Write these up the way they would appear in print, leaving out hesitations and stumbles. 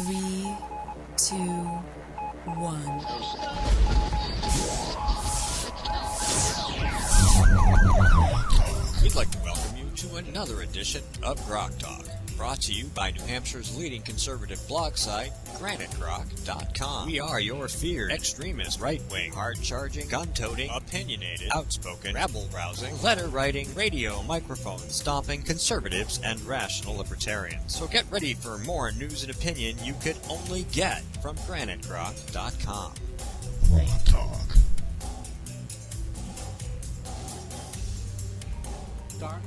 3, 2, 1. We'd like to welcome you to another edition of GrokTALK, brought to you by New Hampshire's leading conservative blog site, GrokTALK.com. We are your feared extremist, right-wing, hard-charging, gun-toting, opinionated, outspoken, rabble-rousing, letter-writing, radio microphone-stomping conservatives and rational libertarians. So get ready for more news and opinion you could only get from GrokTALK.com. GrokTALk.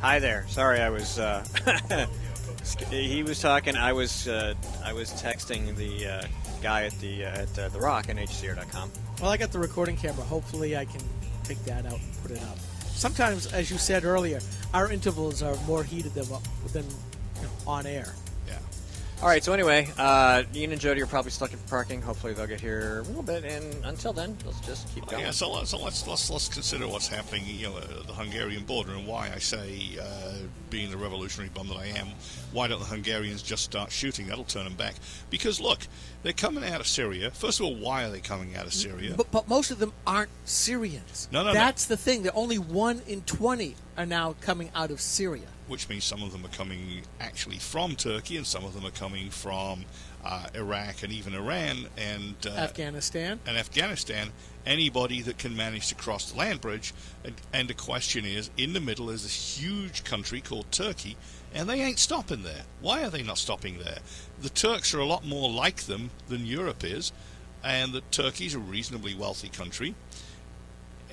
Hi there. Sorry, I was. He was talking. I was texting the guy at the Rock and HCR.com. Well, I got the recording camera. Hopefully, I can take that out and put it up. Sometimes, as you said earlier, our intervals are more heated than on air. Yeah. All right. So anyway, Ian and Jody are probably stuck in parking. Hopefully, they'll get here a little bit. And until then, let's just keep going. Yeah. So let's consider what's happening. The Hungarian border and why I say, being the revolutionary bum that I am, why don't the Hungarians just start shooting? That'll turn them back. Because look, they're coming out of Syria. First of all, why are they coming out of Syria? But most of them aren't Syrians. No. That's the thing. They're only 1 in 20 are now coming out of Syria. Which means some of them are coming actually from Turkey, and some of them are coming from Iraq and even Iran and Afghanistan. Anybody that can manage to cross the land bridge. And the question is, in the middle is this huge country called Turkey, and they ain't stopping there. Why are they not stopping there? The Turks are a lot more like them than Europe is, and that Turkey's a reasonably wealthy country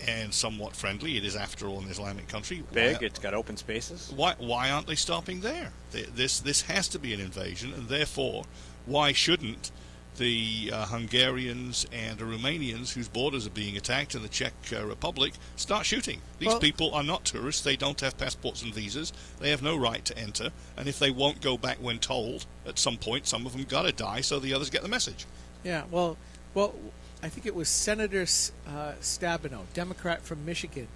and somewhat friendly. It is, after all, an Islamic country. Big. It's got open spaces. Why aren't they stopping there? This has to be an invasion, and therefore, why shouldn't the Hungarians and the Romanians, whose borders are being attacked in the Czech Republic, start shooting? These people are not tourists. They don't have passports and visas. They have no right to enter. And if they won't go back when told, at some point, some of them got to die so the others get the message. Yeah, well, I think it was Senator Stabenow, Democrat from Michigan,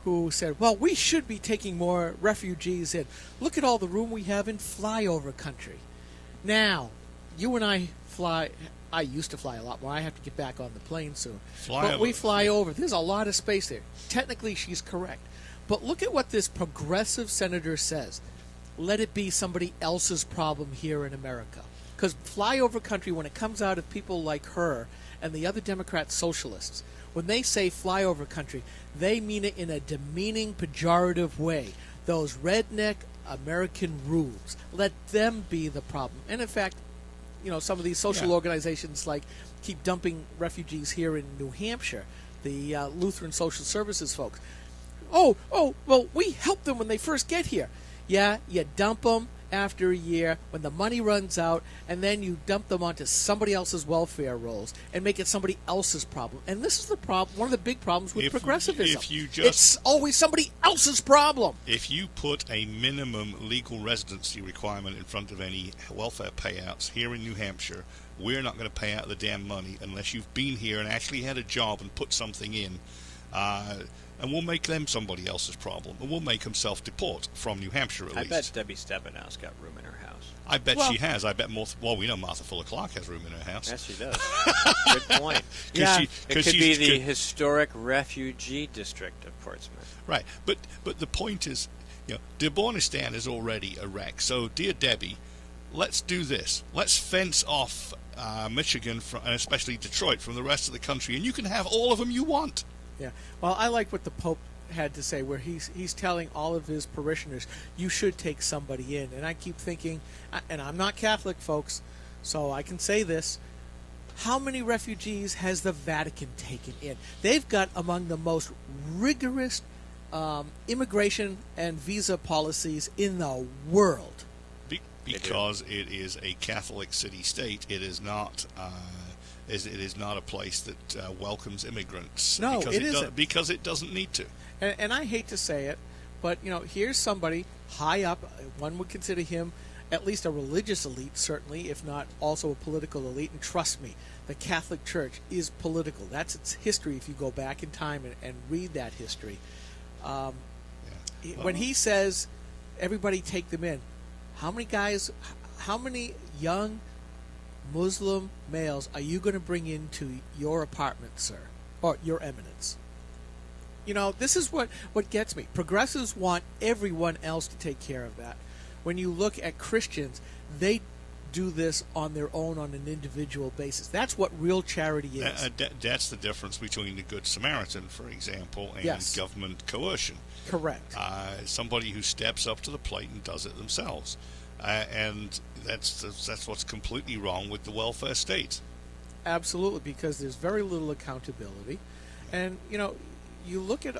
who said, well, we should be taking more refugees in. Look at all the room we have in flyover country. Now, you and I fly. I used to fly a lot more. I have to get back on the plane soon. But we fly over. There's a lot of space there. Technically, she's correct. But look at what this progressive senator says. Let it be somebody else's problem here in America. Because flyover country, when it comes out of people like her and the other Democrat socialists, when they say flyover country, they mean it in a demeaning, pejorative way. Those redneck American rubes. Let them be the problem. And in fact, some of these social organizations keep dumping refugees here in New Hampshire, the Lutheran Social Services folks. Well, we help them when they first get here. Yeah, you dump them after a year when the money runs out, and then you dump them onto somebody else's welfare rolls and make it somebody else's problem. And this is the problem. One of the big problems with progressivism. It's always somebody else's problem. If you put a minimum legal residency requirement in front of any welfare payouts here in New Hampshire, we're not going to pay out the damn money unless you've been here and actually had a job and put something in. And we'll make them somebody else's problem. And we'll make them self-deport from New Hampshire, at least. I bet Debbie Stebenow's got room in her house. I bet she has. I bet we know Martha Fuller Clark has room in her house. Yes, she does. Good point. It could be the historic refugee district of Portsmouth. Right. But the point is, Dearbornistan is already a wreck. So, dear Debbie, let's do this. Let's fence off Michigan, and especially Detroit, from the rest of the country, and you can have all of them you want. Yeah. Well, I like what the Pope had to say, where he's telling all of his parishioners, you should take somebody in. And I keep thinking, and I'm not Catholic, folks, so I can say this, how many refugees has the Vatican taken in? They've got among the most rigorous immigration and visa policies in the world. Because it is a Catholic city-state, it is not... It is not a place that welcomes immigrants. No, it isn't. Because it doesn't need to. And I hate to say it, but here's somebody high up. One would consider him at least a religious elite, certainly, if not also a political elite. And trust me, the Catholic Church is political. That's its history. If you go back in time and read that history, when he says everybody take them in, how many young Muslim males are you going to bring into your apartment, sir, or your eminence? This is what gets me. Progressives want everyone else to take care of that. When you look at Christians, they do this on their own on an individual basis. That's what real charity is. That's the difference between the Good Samaritan, for example, and Yes. government coercion. Correct. Somebody who steps up to the plate and does it themselves. And that's what's completely wrong with the welfare state. Absolutely, because there's very little accountability. And, you look at...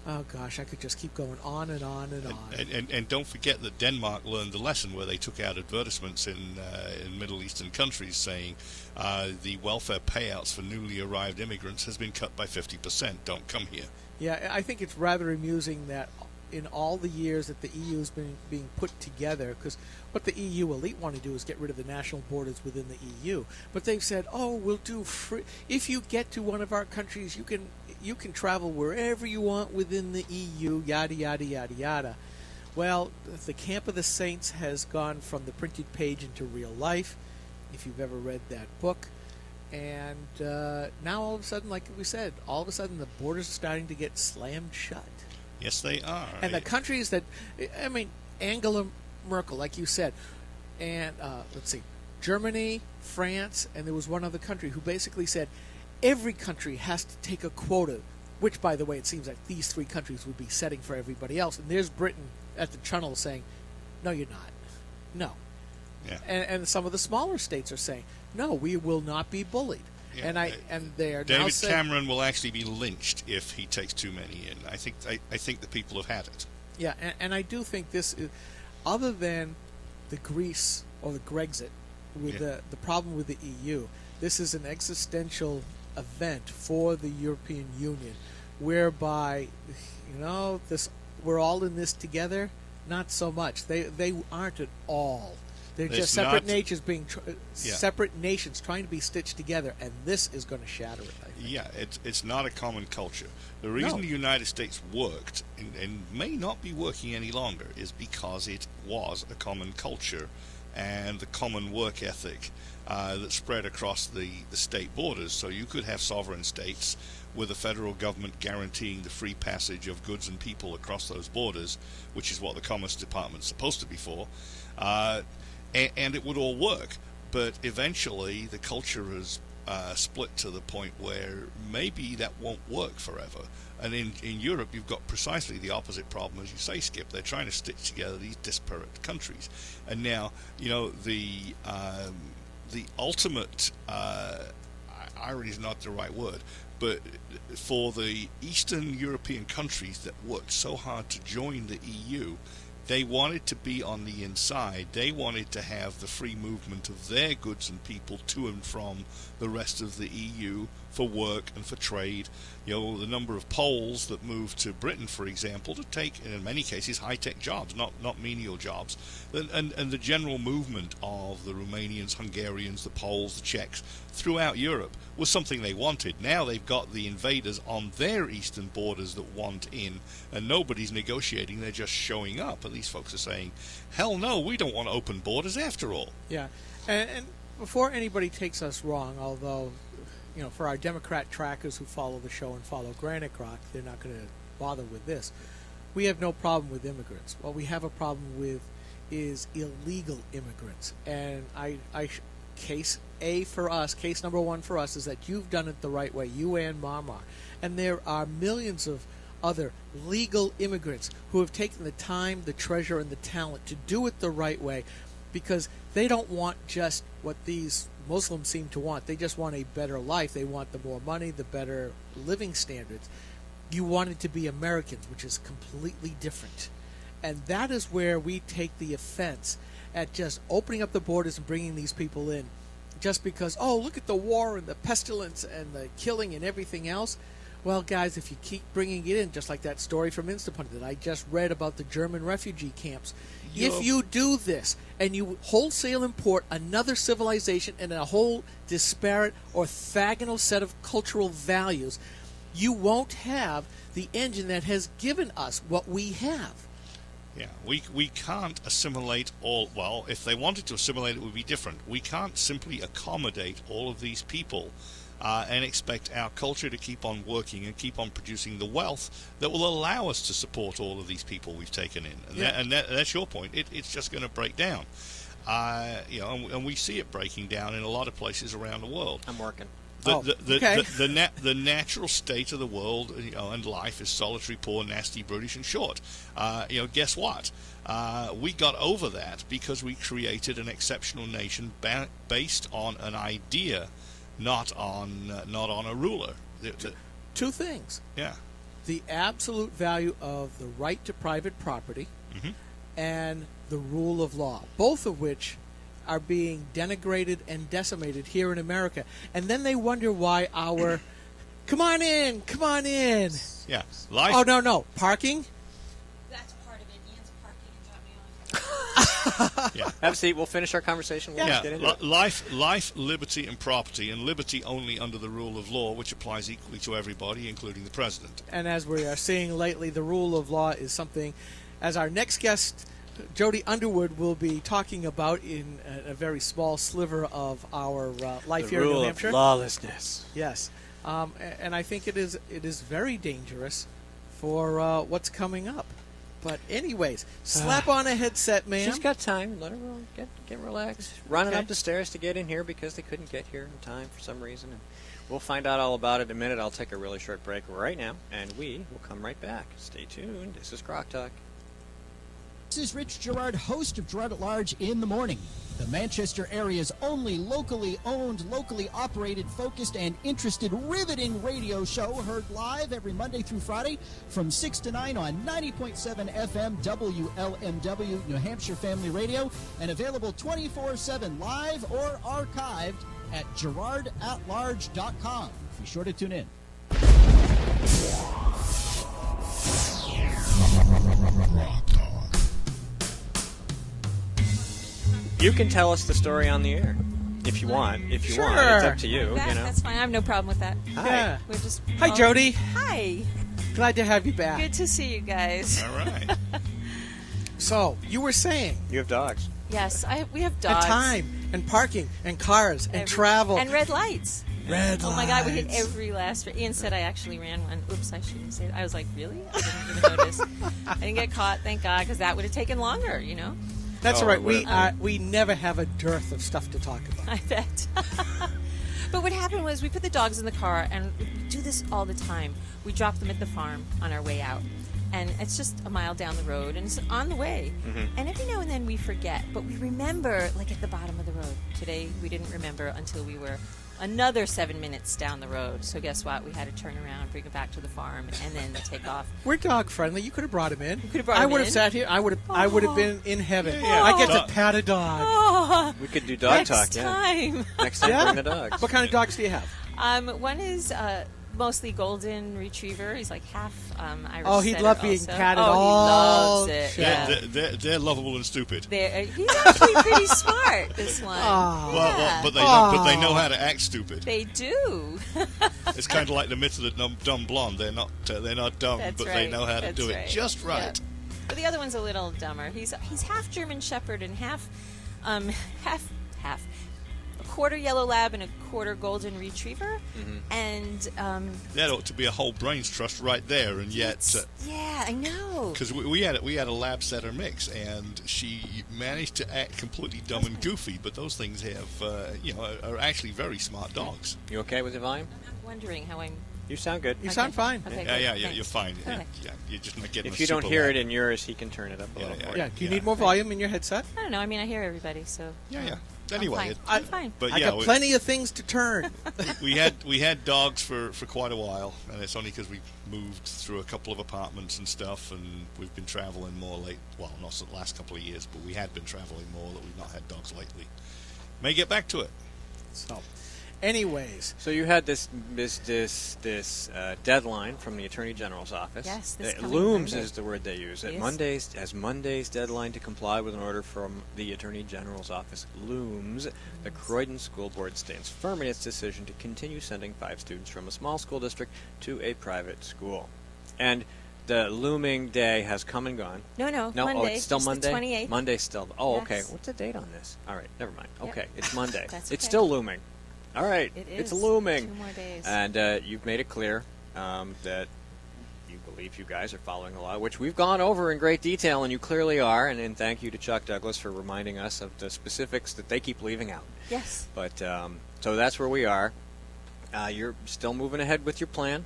Oh gosh, I could just keep going on and on and on. And don't forget that Denmark learned the lesson where they took out advertisements in Middle Eastern countries saying the welfare payouts for newly arrived immigrants has been cut by 50%. Don't come here. Yeah, I think it's rather amusing that in all the years that the EU has been being put together, because what the EU elite want to do is get rid of the national borders within the EU. But they've said, oh, we'll do free. If you get to one of our countries, you can travel wherever you want within the EU, yada, yada, yada, yada. Well, the camp of the saints has gone from the printed page into real life, if you've ever read that book. And now all of a sudden, like we said, all of a sudden the borders are starting to get slammed shut. Yes, they are. And the countries that, Angela Merkel, like you said, and let's see, Germany, France, and there was one other country who basically said every country has to take a quota, which, by the way, it seems like these three countries would be setting for everybody else. And there's Britain at the channel saying, no, you're not. No. Yeah. And some of the smaller states are saying, no, we will not be bullied. Yeah. And they are now David saying, Cameron will actually be lynched if he takes too many in. I think the people have had it. yeah, and I do think this is, other than the Greece or the Grexit, with the problem with the EU, this is an existential event for the European Union, whereby, we're all in this together. Not so much. They aren't at all. They're just separate nations separate nations trying to be stitched together, and this is going to shatter it, I think. Yeah, it's not a common culture. The reason the United States worked, and may not be working any longer, is because it was a common culture and the common work ethic that spread across the state borders. So you could have sovereign states with the federal government guaranteeing the free passage of goods and people across those borders, which is what the Commerce Department's supposed to be for. And it would all work, but eventually the culture is split to the point where maybe that won't work forever. And in Europe, you've got precisely the opposite problem, as you say, Skip. They're trying to stitch together these disparate countries, and now the ultimate irony is not the right word, but for the Eastern European countries that worked so hard to join the EU. They wanted to be on the inside. They wanted to have the free movement of their goods and people to and from the rest of the EU for work and for trade. The number of Poles that moved to Britain, for example, to take, in many cases, high-tech jobs, not menial jobs. And the general movement of the Romanians, Hungarians, the Poles, the Czechs throughout Europe was something they wanted. Now they've got the invaders on their eastern borders that want in, and nobody's negotiating. They're just showing up. And these folks are saying, hell no, we don't want open borders after all. Yeah, and before anybody takes us wrong, although, for our Democrat trackers who follow the show and follow Granite Rock, they're not going to bother with this. We have no problem with immigrants. What we have a problem with is illegal immigrants. And case number one for us is that you've done it the right way, you and Mama. And there are millions of other legal immigrants who have taken the time, the treasure, and the talent to do it the right way, because they don't want just what these Muslims seem to want. They just want a better life. They want the more money, the better living standards. You want it to be Americans, which is completely different. And that is where we take the offense at just opening up the borders and bringing these people in just because, look at the war and the pestilence and the killing and everything else. Well, guys, if you keep bringing it in, just like that story from Instapunt that I just read about the German refugee camps, if you do this and you wholesale import another civilization and a whole disparate orthogonal set of cultural values, you won't have the engine that has given us what we have. Yeah, we can't assimilate all. Well, if they wanted to assimilate, it would be different. We can't simply accommodate all of these people and expect our culture to keep on working and keep on producing the wealth that will allow us to support all of these people we've taken in. And, that's your point. It's just going to break down. And we see it breaking down in a lot of places around the world. I'm working. The natural state of the world, and life is solitary, poor, nasty, brutish, and short. Guess what? We got over that because we created an exceptional nation based on an idea, not on a ruler. Two things. Yeah. The absolute value of the right to private property and the rule of law, both of which are being denigrated and decimated here in America. And then they wonder why our come on in. Yeah. Life. Oh, no. Parking? That's part of it. Ian's parking and dropped me off. Yeah. Have a seat. We'll finish our conversation. We'll just get into it. Life, liberty, and property, and liberty only under the rule of law, which applies equally to everybody, including the president. And as we are seeing lately, the rule of law is something, as our next guest, Jody Underwood, will be talking about in a very small sliver of our life here in New Hampshire. The rule of lawlessness. Yes. And I think it is very dangerous for what's coming up. But anyways, slap on a headset, ma'am. She's got time. Let her get relaxed. Running up the stairs to get in here because they couldn't get here in time for some reason. And we'll find out all about it in a minute. I'll take a really short break right now, and we will come right back. Stay tuned. This is GrokTALK. This is Rich Gerard, host of Gerard at Large in the Morning, the Manchester area's only locally owned, locally operated, focused, and interested, riveting radio show, heard live every Monday through Friday from 6 to 9 on 90.7 FM WLMW, New Hampshire Family Radio, and available 24/7 live or archived at GerardAtLarge.com. Be sure to tune in. You can tell us the story on the air if you want. If you want, it's up to you. That's fine. I have no problem with that. Hi. Yeah. We're just. Hi, Jody. Hi. Glad to have you back. Good to see you guys. All right. So, you were saying, You have dogs. Yes, we have and dogs. time, and parking, and cars, and travel. And red lights. Red Oh my God, we hit lights. every last. Ian said I actually ran one. Oops, I shouldn't say that. I was like, really? I didn't even notice. I didn't get caught, thank God, because that would have taken longer, That's Oh, all right. it We never have a dearth of stuff to talk about. I bet. But what happened was we put the dogs in the car, and we do this all the time. We drop them at the farm on our way out. And it's just a mile down the road, and it's on the way. And every now and then we forget, but we remember, like at the bottom of the road. Today we didn't remember until we were another 7 minutes down the road. So guess what? We had to turn around, bring him back to the farm, and then take off. We're dog friendly. You could have brought him in. could have brought I him would have in. sat here. I would have been in heaven. Yeah. I get to pat a dog. Oh, We could do dog next talk, yeah. time. Next time, Yeah? bring the dogs. What kind of dogs do you have? One is mostly golden retriever. He's like half Irish. Oh, he'd setter love being also. patted Oh, all he loves it. day. Yeah. They're lovable and stupid. He's actually pretty smart. This one. Oh. Yeah. But they know how to act stupid. They do. It's kind of like the myth of the dumb blonde. They're not dumb, That's but right. they know how to That's do right. it just right. Yeah. But the other one's a little dumber. He's half German Shepherd and half a quarter yellow lab and a quarter golden retriever. And That ought to be a whole brains trust right there, and yet. yeah, I know. Because we had a lab setter mix, and she managed to act completely dumb and goofy. But those things have, are actually very smart dogs. You okay with the volume? I'm wondering how I'm. You sound good. You sound fine. Okay, Yeah, good. you're Thanks. fine. Okay. Yeah, you're just not getting. If a you don't super hear loud. it in yours, he can turn it up a little Yeah, for Yeah. you. Do you need more volume in your headset? I don't know. I mean, I hear everybody, so. Yeah. I'm Anyway, fine. I'm fine. but I yeah, got plenty of things to turn. we had dogs for quite a while, and it's only because we moved through a couple of apartments and stuff, and we've been traveling more not the last couple of years, but we had been traveling more, that we've not had dogs lately. May get back to it. So, anyways, So you had this deadline from the Attorney General's office. Yes, this It coming looms Monday. is the word they use. Yes. Monday's deadline to comply with an order from the Attorney General's office looms, the Croydon School Board stands firm in its decision to continue sending 5 students from a small school district to a private school. And the looming day has come and gone. No, No, Monday. oh, it's still It's Monday? the 28th. Monday's still. Oh, okay. Yes. What's the date on this? All right, never mind. Yep. Okay, it's Monday. That's It's okay. still looming. All right, It it's is. looming. 2 more days. And you've made it clear that you believe you guys are following the law, which we've gone over in great detail, and you clearly are. And thank you to Chuck Douglas for reminding us of the specifics that they keep leaving out. Yes. But so that's where we are. You're still moving ahead with your plan.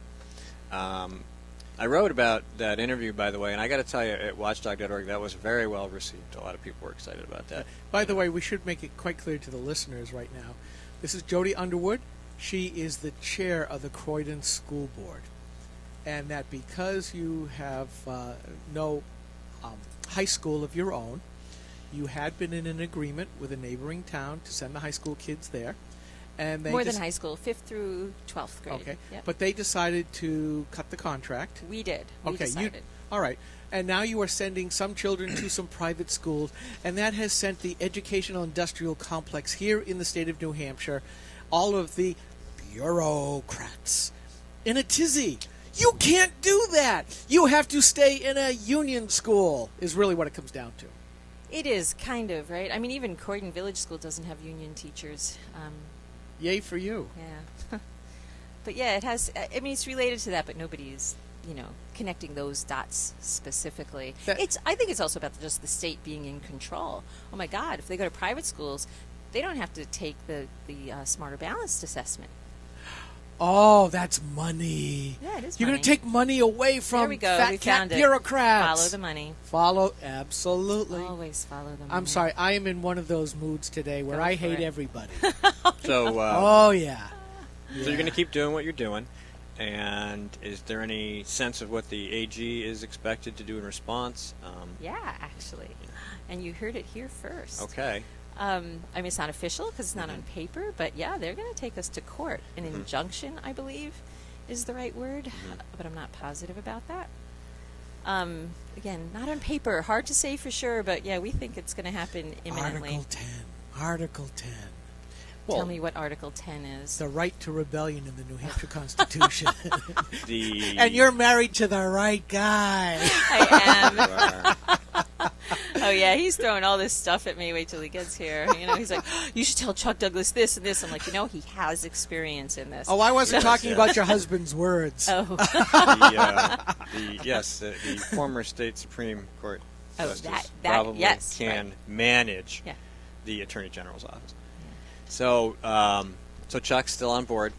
I wrote about that interview, by the way, and I got to tell you, at watchdog.org, that was very well received. A lot of people were excited about that. By the way, we should make it quite clear to the listeners right now. This is Jody Underwood. She is the chair of the Croydon School Board. And that because you have no high school of your own, you had been in an agreement with a neighboring town to send the high school kids there. And they More than high school, 5th through 12th grade. Okay. Yep. But they decided to cut the contract. We did. We Okay, decided. all right. And now you are sending some children to some private schools, and that has sent the educational industrial complex here in the state of New Hampshire, all of the bureaucrats, in a tizzy. You can't do that. You have to stay in a union school, is really what it comes down to. It is kind of, right? I mean, even Croydon Village School doesn't have union teachers. Yay for you. Yeah. But yeah, it has. I mean, it's related to that, but nobody's, connecting those dots specifically. I think it's also about just the state being in control. Oh my God, if they go to private schools, they don't have to take the Smarter Balanced assessment. Oh, that's money. Yeah, it is You're money. going to take money away There from we go. fat We cat found it. bureaucrats. Follow the money. Absolutely. Always follow the money. I'm sorry, I am in one of those moods today where Go I for hate it. everybody. So, Oh, yeah. so you're going to keep doing what you're doing. And is there any sense of what the AG is expected to do in response? Yeah, actually. And you heard it here first. Okay. I mean, it's not official because it's not on paper, but yeah, they're going to take us to court. An injunction, I believe, is the right word, but I'm not positive about that. Again, not on paper. Hard to say for sure, but yeah, we think it's going to happen imminently. Article 10. Tell me what Article 10 is. The right to rebellion in the New Hampshire Constitution. The And you're married to the right guy. I am. Oh, yeah, he's throwing all this stuff at me. Wait till he gets here. He's like, you should tell Chuck Douglas this and this. I'm like, he has experience in this. Oh, I wasn't talking about your husband's words. Oh. the former state Supreme Court Oh, justice that probably yes, can right. manage Yeah. the Attorney General's office. So, so Chuck's still on board,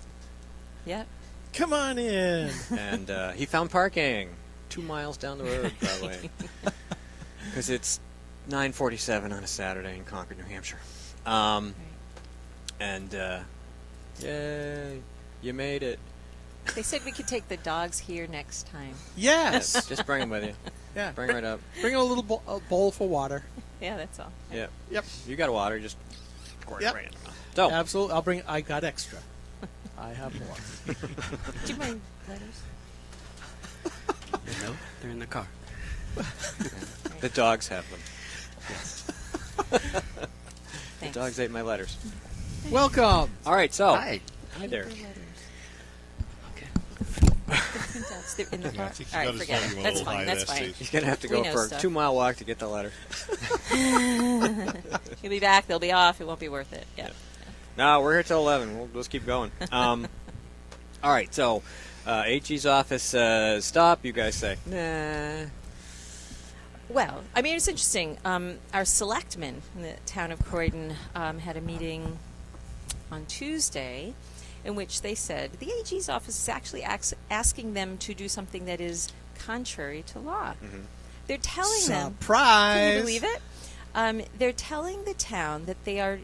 Yep. Come on in. and he found parking 2 miles down the road, probably, because it's 9:47 on a Saturday in Concord, New Hampshire. And yay, you made it. They said we could take the dogs here next time. Yes. Just bring them with you. Yeah. Bring right up. Bring a little bowl for water. Yeah, that's all. Yeah. Yep. You got water, just pour it Yep. right in. So, Absolutely. I got extra. I have more. Do you mind letters? No, they're in the car. the dogs have them. The Thanks. dogs ate my letters. Welcome. All right, so Hi. hi there. Okay. Printouts. They're in the car. I think you All right, got us forget going it. a That's little fine. high That's there, fine. Steve. He's gonna have to We go know for stuff. a 2-mile walk to get the letter. He'll be back. They'll be off. It won't be worth it. Yeah. No, we're here till 11. Let's keep going. All right, so AG's office stop. You guys say nah. Well, I mean, it's interesting. Our selectmen in the town of Croydon had a meeting on Tuesday in which they said the AG's office is actually asking them to do something that is contrary to law. They're telling them. Surprise. Can you believe it? They're telling the town that they are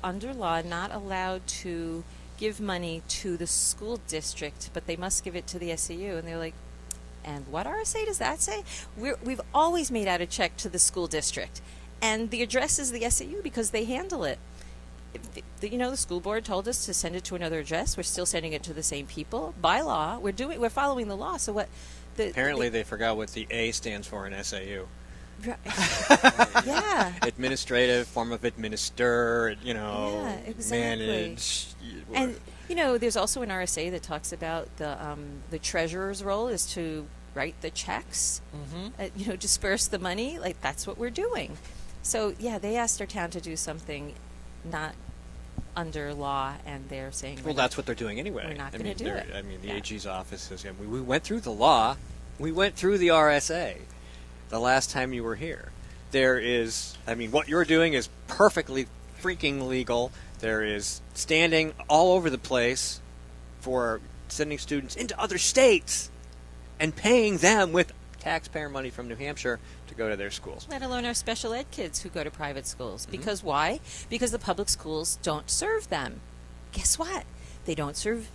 under law not allowed to give money to the school district, but they must give it to the SAU. And they're like, and what RSA does that say? We've always made out a check to the school district, and the address is the SAU because they handle it. The school board told us to send it to another address. We're still sending it to the same people by law. We're following the law. So what? Apparently, they forgot what the A stands for in SAU. Yeah. Administrative, form of administer. Yeah, exactly. Manage. And there's also an RSA that talks about the treasurer's role is to write the checks, disperse the money. Like, that's what we're doing. So, yeah, they asked our town to do something not under law, and they're saying, Well, that's what they're doing anyway. We're not going to do it. I mean, the Yeah. AG's office is. We went through the law. We went through the RSA the last time you were here. There is, what you're doing is perfectly freaking legal. There is standing all over the place for sending students into other states and paying them with taxpayer money from New Hampshire to go to their schools. Let alone our special ed kids who go to private schools. Because why? Because the public schools don't serve them. Guess what? They don't serve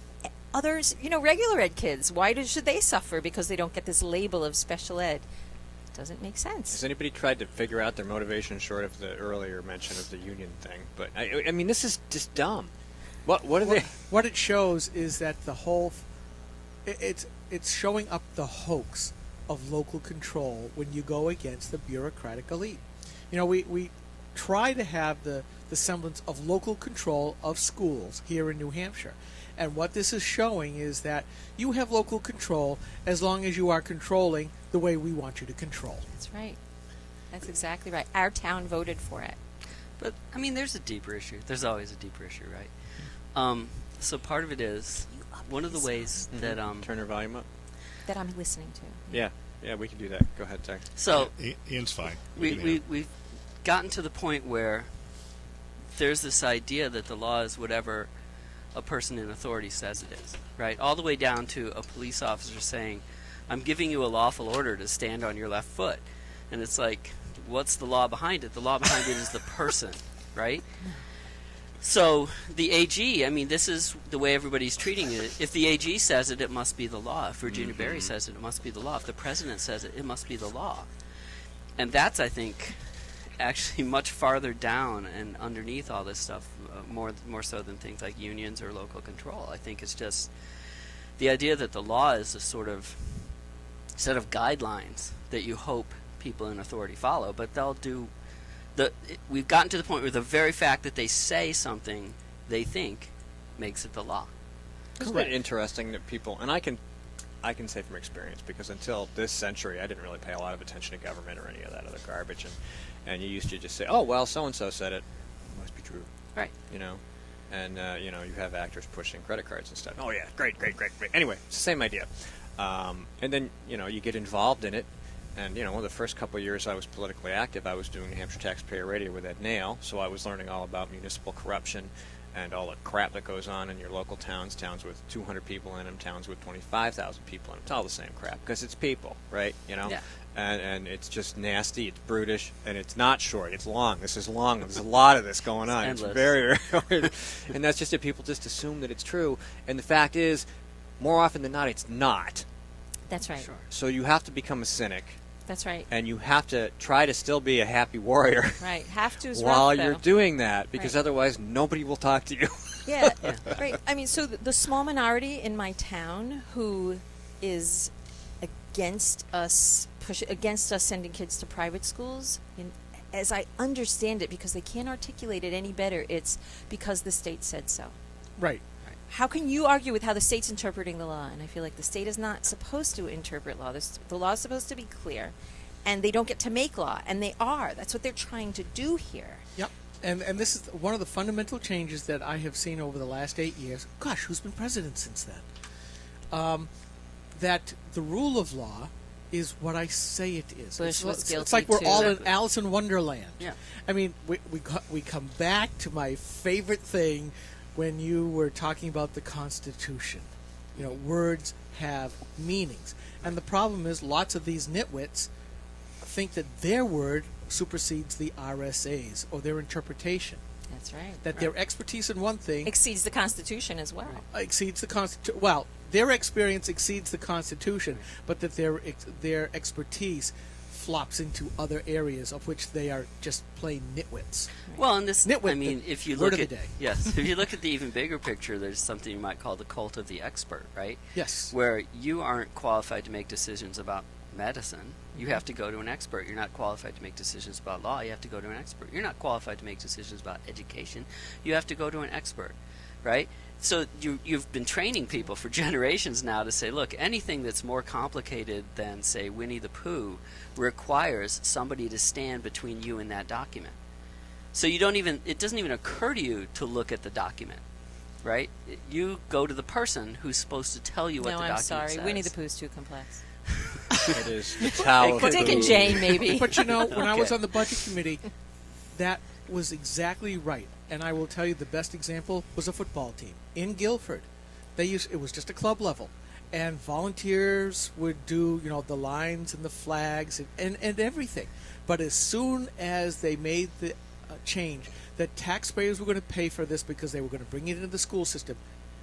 others, regular ed kids. Why should they suffer because they don't get this label of special ed? Doesn't make sense. Has anybody tried to figure out their motivation short of the earlier mention of the union thing? But this is just dumb. What are they? What it shows is that the whole it's showing up the hoax of local control when you go against the bureaucratic elite. We try to have the semblance of local control of schools here in New Hampshire. And what this is showing is that you have local control as long as you are controlling the way we want you to control. That's right. That's exactly right. Our town voted for it. But there's a deeper issue. There's always a deeper issue, right? So part of it is one of the ways that Turn your volume up. That I'm listening to. Yeah, we can do that. Go ahead, Zach. So Ian's fine. we've gotten to the point where there's this idea that the law is whatever a person in authority says it is, right? All the way down to a police officer saying, I'm giving you a lawful order to stand on your left foot. And it's like, what's the law behind it? The law behind it is the person, right? So the AG, this is the way everybody's treating it. If the AG says it, it must be the law. If Virginia Berry says it, it must be the law. If the president says it, it must be the law. And that's, I think, actually much farther down and underneath all this stuff, more so than things like unions or local control. I think it's just the idea that the law is a sort of set of guidelines that you hope people in authority follow, but they'll do we've gotten to the point where the very fact that they say something they think makes it the law. Isn't it interesting that people, and I can say from experience, because until this century I didn't really pay a lot of attention to government or any of that other garbage, and you used to just say, oh, well, so-and-so said it, must be true. Right. And you have actors pushing credit cards and stuff. Oh, yeah, great. Anyway, it's the same idea. And then, you get involved in it. And, one of the first couple of years I was politically active, I was doing New Hampshire Taxpayer Radio with Ed Nail, so I was learning all about municipal corruption and all the crap that goes on in your local towns with 200 people in them, towns with 25,000 people in them. It's all the same crap, because it's people, right? Yeah. And it's just nasty, it's brutish, and it's not short, it's long. This is long. There's a lot of this going on. It's very, very hard. And that's just that people just assume that it's true. And the fact is, more often than not, it's not. That's right. Sure. So you have to become a cynic. That's right. And you have to try to still be a happy warrior. Right. Have to is while rough, you're though. doing that, because Right. otherwise nobody will talk to you. Yeah. Right. So the small minority in my town who is against us sending kids to private schools, as I understand it, because they can't articulate it any better, it's because the state said so. Right. How can you argue with how the state's interpreting the law? And I feel like the state is not supposed to interpret law. The law is supposed to be clear, and they don't get to make law, and they are. That's what they're trying to do here. Yep. And this is one of the fundamental changes that I have seen over the last 8 years. Gosh, who's been president since then? That the rule of law is what I say it is. Bush was It's guilty, like we're too. all in Alice in Wonderland. Yeah. We come back to my favorite thing when you were talking about the Constitution. Words have meanings. And the problem is lots of these nitwits think that their word supersedes the RSA's or their interpretation. That's right. That their expertise in one thing Exceeds the Constitution as well. exceeds the Constitution. Well, their experience exceeds the Constitution, but that their expertise flops into other areas of which they are just plain nitwits. Well, and this, Nitwit, if you word look of at the day. yes, if you look at the even bigger picture, there's something you might call the cult of the expert, right? Yes. Where you aren't qualified to make decisions about medicine. You have to go to an expert. You're not qualified to make decisions about law. You have to go to an expert. You're not qualified to make decisions about education. You have to go to an expert. right? So you've been training people for generations now to say, look, anything that's more complicated than, say, Winnie the Pooh requires somebody to stand between you and that document. So it doesn't even occur to you to look at the document, right? You go to the person who's supposed to tell you what the document says. No, I'm sorry. Winnie the Pooh's too complex. It is. It's how Dick and Jane, maybe. But when I was on the budget committee, that was exactly right. And I will tell you, the best example was a football team in Guilford. It was just a club level, and volunteers would do the lines and the flags and everything. But as soon as they made the change that taxpayers were going to pay for this because they were going to bring it into the school system,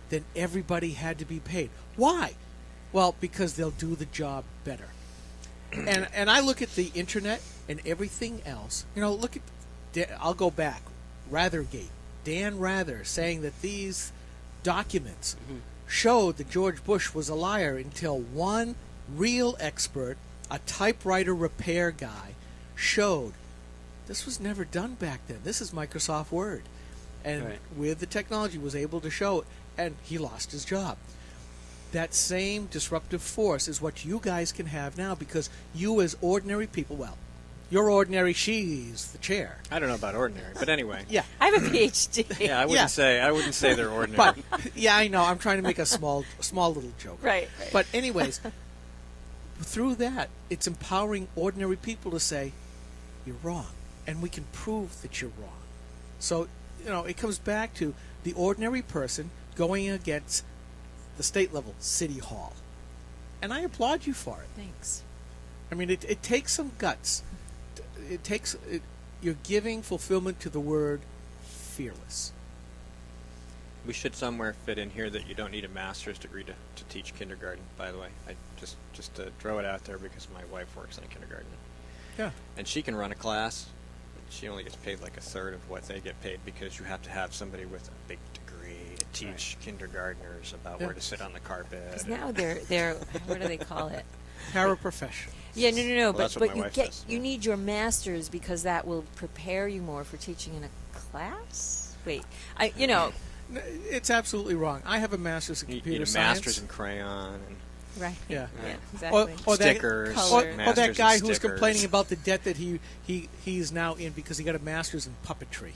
then everybody had to be paid. Why? Well, because they'll do the job better. And I look at the internet and everything else. Look at, I'll go back, Rathergate, Dan Rather saying that these documents showed that George Bush was a liar until one real expert, a typewriter repair guy, showed this was never done back then. This is Microsoft Word. And with the technology was able to show it, and he lost his job. That same disruptive force is what you guys can have now, because you as ordinary people, you're ordinary, she's the chair. I don't know about ordinary, but anyway. Yeah. I have a PhD. Yeah, I wouldn't say they're ordinary. But I know. I'm trying to make a small little joke. Right. But anyways, through that, it's empowering ordinary people to say, you're wrong, and we can prove that you're wrong. So, it comes back to the ordinary person going against the state level, City Hall. And I applaud you for it. Thanks. I mean, it takes some guts. You're giving fulfillment to the word fearless. We should somewhere fit in here that you don't need a master's degree to teach kindergarten, by the way. I just to throw it out there because my wife works in a kindergarten. Yeah. And she can run a class. She only gets paid like a third of what they get paid because you have to have somebody with a big degree to teach kindergartners about where to sit on the carpet. Because now they're what do they call it? Paraprofessional. Yeah, no. Well, but you need your master's because that will prepare you more for teaching in a class. Wait, It's absolutely wrong. I have a master's in computer science. Master's in crayon. And right. Yeah. Exactly. Or stickers. that guy who was stickers. complaining about the debt that he's now in because he got a master's in puppetry.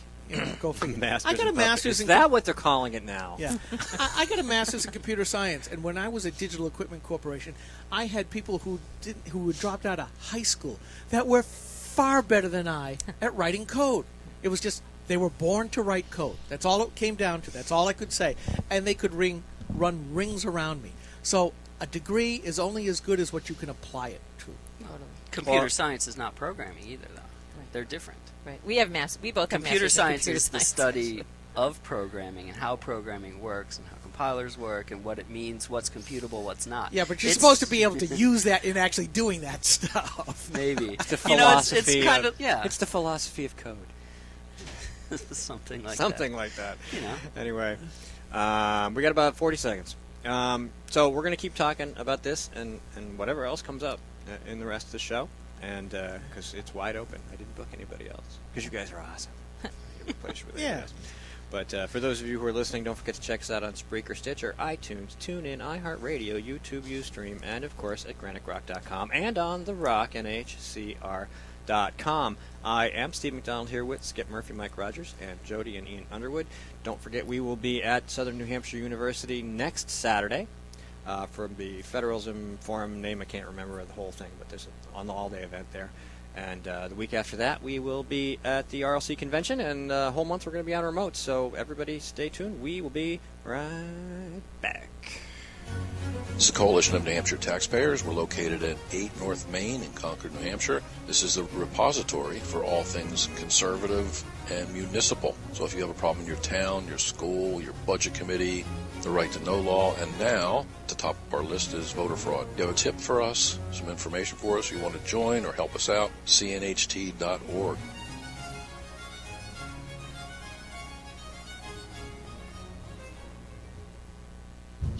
Go figure. I got a master's in. Is that what they're calling it now? Yeah. I got a master's in computer science, and when I was at Digital Equipment Corporation, I had people who had dropped out of high school that were far better than I at writing code. It was just they were born to write code. That's all it came down to. That's all I could say, and they could run rings around me. So a degree is only as good as what you can apply it to. Totally. Computer science is not programming either, though. Right. They're different. Right. We have We both have Computer masters in science computer is the science. study of programming and how programming works and how compilers work and what it means, what's computable, what's not. Yeah, but you're supposed to be able to use that in actually doing that stuff. Maybe. It's the philosophy. It's kind of yeah. It's the philosophy of code. Something like that. Anyway. We got about 40 seconds. So we're going to keep talking about this and whatever else comes up in the rest of the show. And because it's wide open. I didn't book anybody else. Because you guys are awesome. Yeah. But for those of you who are listening, don't forget to check us out on Spreaker, Stitcher, iTunes, TuneIn, iHeartRadio, YouTube, Ustream, and of course at GraniteRock.com and on the Rock, NHCR.com. I am Steve McDonald here with Skip Murphy, Mike Rogers, and Jody and Ian Underwood. Don't forget we will be at Southern New Hampshire University next Saturday for the Federalism Forum name. I can't remember the whole thing, but there's an all-day event there. And the week after that, we will be at the RLC convention, and the whole month we're going to be on remote. So everybody stay tuned. We will be right back. This is a coalition of New Hampshire taxpayers. We're located at 8 North Main in Concord, New Hampshire. This is a repository for all things conservative and municipal. So if you have a problem in your town, your school, your budget committee, the right to know law, and now at the top of our list is voter fraud. You have a tip for us, some information for us, you want to join or help us out, cnht.org.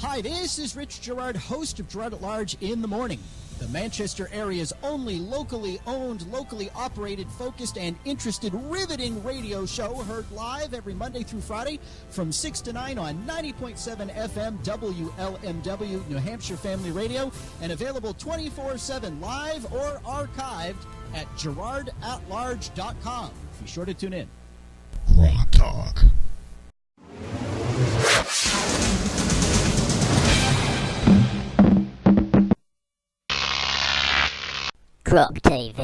Hi, this is Rich Gerard, host of Gerard at Large in the Morning, the Manchester area's only locally owned, locally operated, focused, and interested, riveting radio show, heard live every Monday through Friday from 6 to 9 on 90.7 FM WLMW, New Hampshire Family Radio, and available 24/7 live or archived at GerardAtLarge.com. Be sure to tune in. GrokTALK. Grok TV.